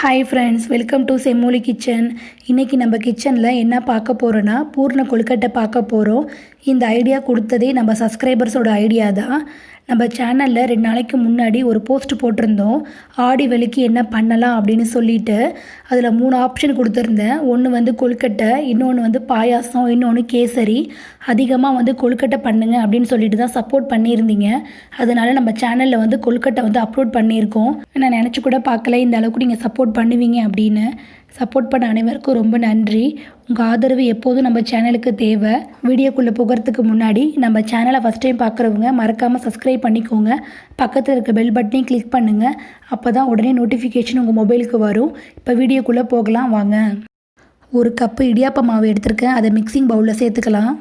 Hi friends, welcome to செம்மொழி kitchen. இன்றைக்கி நம்ம கிச்சனில் என்ன பார்க்க போகிறோன்னா பூர்ண கொழுக்கட்டை பார்க்க போகிறோம். இந்த ஐடியா கொடுத்ததே நம்ம சப்ஸ்கிரைபர்ஸோட ஐடியா தான். நம்ம சேனலில் 2 நாளைக்கு முன்னாடி ஒரு போஸ்ட் போட்டிருந்தோம். ஆடி வெள்ளிக்கு என்ன பண்ணலாம் அப்படின்னு சொல்லிட்டு அதில் 3 ஆப்ஷன் கொடுத்துருந்தேன். ஒன்று வந்து கொழுக்கட்டை, இன்னொன்று வந்து பாயாசம், இன்னொன்று கேசரி. அதிகமாக வந்து கொழுக்கட்டை பண்ணுங்க அப்படின்னு சொல்லிட்டு தான் சப்போர்ட் பண்ணியிருந்தீங்க. அதனால் நம்ம சேனலில் வந்து கொழுக்கட்டை வந்து அப்லோட் பண்ணியிருக்கோம். நான் நினச்சி கூட பார்க்கல இந்த அளவுக்கு நீங்கள் சப்போர்ட் பண்ணுவீங்க அப்படின்னு. சப்போர்ட் பண்ண அனைவருக்கும் ரொம்ப நன்றி. உங்கள் ஆதரவு எப்போதும் நம்ம சேனலுக்கு தேவை. வீடியோக்குள்ளே போகிறதுக்கு முன்னாடி நம்ம சேனலை ஃபஸ்ட் டைம் பார்க்குறவங்க மறக்காமல் சப்ஸ்கிரைப் பண்ணிக்கோங்க. பக்கத்தில் இருக்க பெல் பட்டனையும் கிளிக் பண்ணுங்கள். அப்போ தான் உடனே நோட்டிஃபிகேஷன் உங்கள் மொபைலுக்கு வரும். இப்போ வீடியோக்குள்ளே போகலாம் வாங்க. 1 கப்பு இடியாப்ப மாவு எடுத்திருக்கேன். அதை மிக்சிங் பவுலில் சேர்த்துக்கலாம்.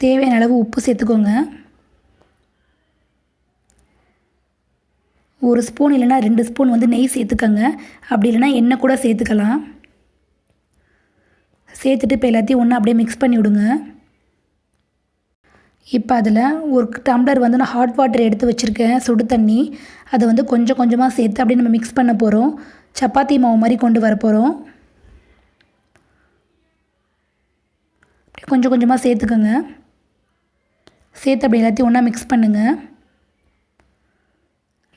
தேவையான அளவு உப்பு சேர்த்துக்கோங்க. 1 ஸ்பூன் இல்லைனா 2 ஸ்பூன் வந்து நெய் சேர்த்துக்கோங்க. அப்படி இல்லைனா எண்ணெய் கூட சேர்த்துக்கலாம். சேர்த்துட்டு இப்போ எல்லாத்தையும் ஒன்றா அப்படியே மிக்ஸ் பண்ணி விடுங்க. இப்போ அதில் 1 டம்ளர் வந்து நான் ஹாட் வாட்டர் எடுத்து வச்சுருக்கேன், சுடு தண்ணி. அதை வந்து கொஞ்சம் கொஞ்சமாக சேர்த்து அப்படியே நம்ம மிக்ஸ் பண்ண போகிறோம். சப்பாத்தி மாவு மாதிரி கொண்டு வர போகிறோம். கொஞ்சம் கொஞ்சமாக சேர்த்துக்கோங்க. சேர்த்து அப்படி எல்லாத்தையும் ஒன்றா மிக்ஸ் பண்ணுங்கள்.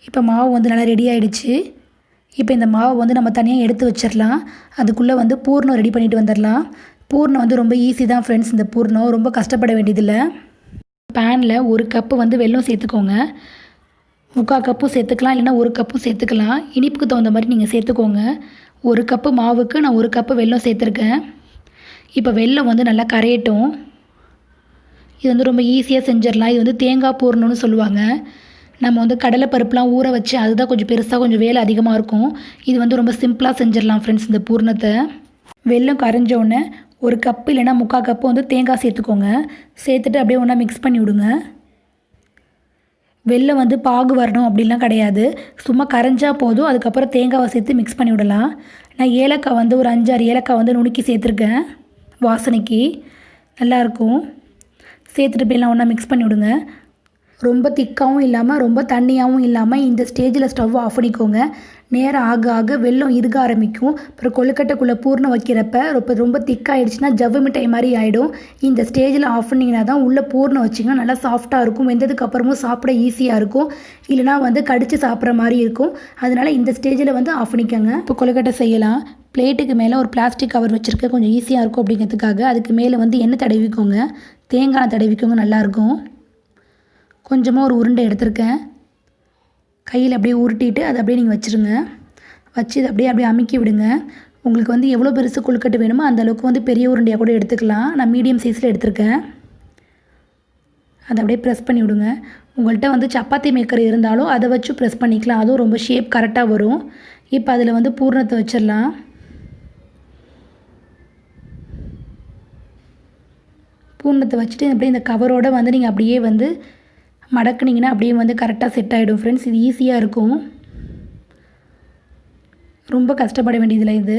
இப்போ மாவு வந்து நல்லா ரெடி ஆகிடுச்சு. இப்போ இந்த மாவு வந்து நம்ம தனியாக எடுத்து வச்சிடலாம். அதுக்குள்ளே வந்து பூர்ணம் ரெடி பண்ணிட்டு வந்துடலாம். பூர்ணம் வந்து ரொம்ப ஈஸி தான் ஃப்ரெண்ட்ஸ். இந்த பூர்ணம் ரொம்ப கஷ்டப்பட வேண்டியதில்லை. பேனில் 1 கப்பு வந்து வெல்லம் சேர்த்துக்கோங்க. 3/4 கப்பு சேர்த்துக்கலாம், இல்லைனா 1 கப்பு சேர்த்துக்கலாம். இனிப்புக்கு தகுந்த மாதிரி நீங்கள் சேர்த்துக்கோங்க. 1 கப்பு மாவுக்கு நான் 1 கப்பு வெல்லம் சேர்த்துருக்கேன். இப்போ வெல்லம் வந்து நல்லா கரையட்டும். இது வந்து ரொம்ப ஈஸியாக செஞ்சிடலாம். இது வந்து தேங்காய் பூர்ணம்னு சொல்லுவாங்க. நம்ம வந்து கடலைப்பருப்புலாம் ஊற வச்சு அதுதான் கொஞ்சம் பெருசாக கொஞ்சம் வேலை அதிகமாக இருக்கும். இது வந்து ரொம்ப சிம்பிளாக செஞ்சிடலாம் ஃப்ரெண்ட்ஸ். இந்த பூர்ணத்தை வெல்லம் கரைஞ்சோடனே 1 கப்பு இல்லைனா 3/4 கப்பு வந்து தேங்காய் சேர்த்துக்கோங்க. சேர்த்துட்டு அப்படியே ஒன்றா மிக்ஸ் பண்ணி விடுங்க. வெல்லம் வந்து பாகு வரணும் அப்படின்லாம் கிடையாது, சும்மா கரைஞ்சா போதும். அதுக்கப்புறம் தேங்காவை சேர்த்து மிக்ஸ் பண்ணி விடலாம். நான் ஏலக்காய் வந்து ஒரு 5-6 ஏலக்காய் வந்து நுணுக்கி சேர்த்துருக்கேன், வாசனைக்கு நல்லாயிருக்கும். சேர்த்துட்டு அப்படிலாம் ஒன்றா மிக்ஸ் பண்ணி விடுங்க. ரொம்ப திக்காகவும் இல்லாமல் ரொம்ப தண்ணியாகவும் இல்லாமல் இந்த ஸ்டேஜில் ஸ்டவ் ஆஃப் பண்ணிக்கோங்க. நேரம் ஆக ஆக வெல்லம் இருக ஆரம்பிக்கும். அப்புறம் கொழுக்கட்டைக்குள்ளே பூர்ணம் வைக்கிறப்ப ரொம்ப திக்காகிடுச்சுன்னா ஜவ்வு மிட்டாய் மாதிரி ஆகிடும். இந்த ஸ்டேஜில் ஆஃப் பண்ணிங்கன்னா தான் உள்ளே பூர்ணம் வச்சிங்கன்னா நல்லா சாஃப்டாக இருக்கும். வெந்ததுக்கு அப்புறமும் சாப்பிட ஈஸியாக இருக்கும். இல்லைனா வந்து கடித்து சாப்பிட்ற மாதிரி இருக்கும். அதனால் இந்த ஸ்டேஜில் வந்து ஆஃப் பண்ணிக்கோங்க. இப்போ கொழுக்கட்டை செய்யலாம். பிளேட்டுக்கு மேலே ஒரு பிளாஸ்டிக் கவர் வச்சுருக்க, கொஞ்சம் ஈஸியாக இருக்கும் அப்படிங்கிறதுக்காக. அதுக்கு மேலே வந்து எண்ணெய் தடவிக்கோங்க, தேங்காய் தடவிக்கோங்க, நல்லாயிருக்கும். கொஞ்சமாக ஒரு உருண்டை எடுத்திருக்கேன். கையில் அப்படியே உருட்டிட்டு அதை அப்படியே நீங்கள் வச்சுருங்க. வச்சு இதை அப்படியே அமுக்கி விடுங்க. உங்களுக்கு வந்து எவ்வளோ பெருசு கொழுக்கட்டை வேணுமோ அந்தளவுக்கு வந்து பெரிய உருண்டையாக கூட எடுத்துக்கலாம். நான் மீடியம் சைஸில் எடுத்திருக்கேன். அதை அப்படியே ப்ரெஸ் பண்ணி விடுங்க. உங்கள்கிட்ட வந்து சப்பாத்தி மேக்கர் இருந்தாலும் அதை வச்சு ப்ரெஸ் பண்ணிக்கலாம். அதுவும் ரொம்ப ஷேப் கரெக்டாக வரும். இப்போ அதில் வந்து பூர்ணத்தை வச்சிடலாம். பூர்ணத்தை வச்சுட்டு அப்படியே இந்த கவரோடு வந்து நீங்கள் அப்படியே வந்து மடக்குனிங்கன்னா அப்படியே வந்து கரெக்டாக செட் ஆகிடும் ஃப்ரெண்ட்ஸ். இது ஈஸியாக இருக்கும், ரொம்ப கஷ்டப்பட வேண்டியதில்லை. இது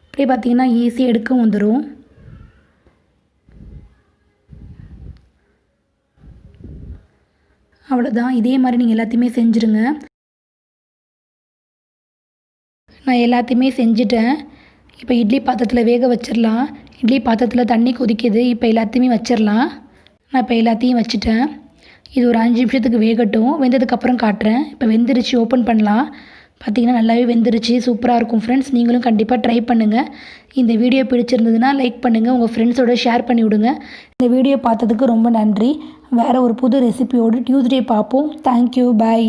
அப்படியே பார்த்திங்கன்னா ஈஸியாக எடுக்க வந்துடும். அவ்வளோதான். இதே மாதிரி நீங்கள் எல்லாத்தையுமே செஞ்சுருங்க. நான் எல்லாத்தையுமே செஞ்சுட்டேன். இப்போ இட்லி பாத்திரத்தில் வேக வச்சிடலாம். இட்லி பாத்திரத்தில் தண்ணி கொதிக்குது. இப்போ எல்லாத்தையுமே வச்சிடலாம். நான் இப்போ எல்லாத்தையும் வச்சுட்டேன். இது ஒரு 5 நிமிஷத்துக்கு வேகட்டும். வெந்ததுக்கப்புறம் காட்டுறேன். இப்போ வெந்துருச்சு, ஓப்பன் பண்ணலாம். பார்த்திங்கன்னா நல்லாவே வெந்துருச்சு, சூப்பராக இருக்கும் ஃப்ரெண்ட்ஸ். நீங்களும் கண்டிப்பாக ட்ரை பண்ணுங்கள். இந்த வீடியோ பிடிச்சிருந்ததுன்னா லைக் பண்ணுங்கள், உங்கள் ஃப்ரெண்ட்ஸோட ஷேர் பண்ணி விடுங்க. இந்த வீடியோ பார்த்ததுக்கு ரொம்ப நன்றி. வேறு ஒரு புது ரெசிபியோடு டியூஸ்டே பார்ப்போம். தேங்க்யூ, பாய்.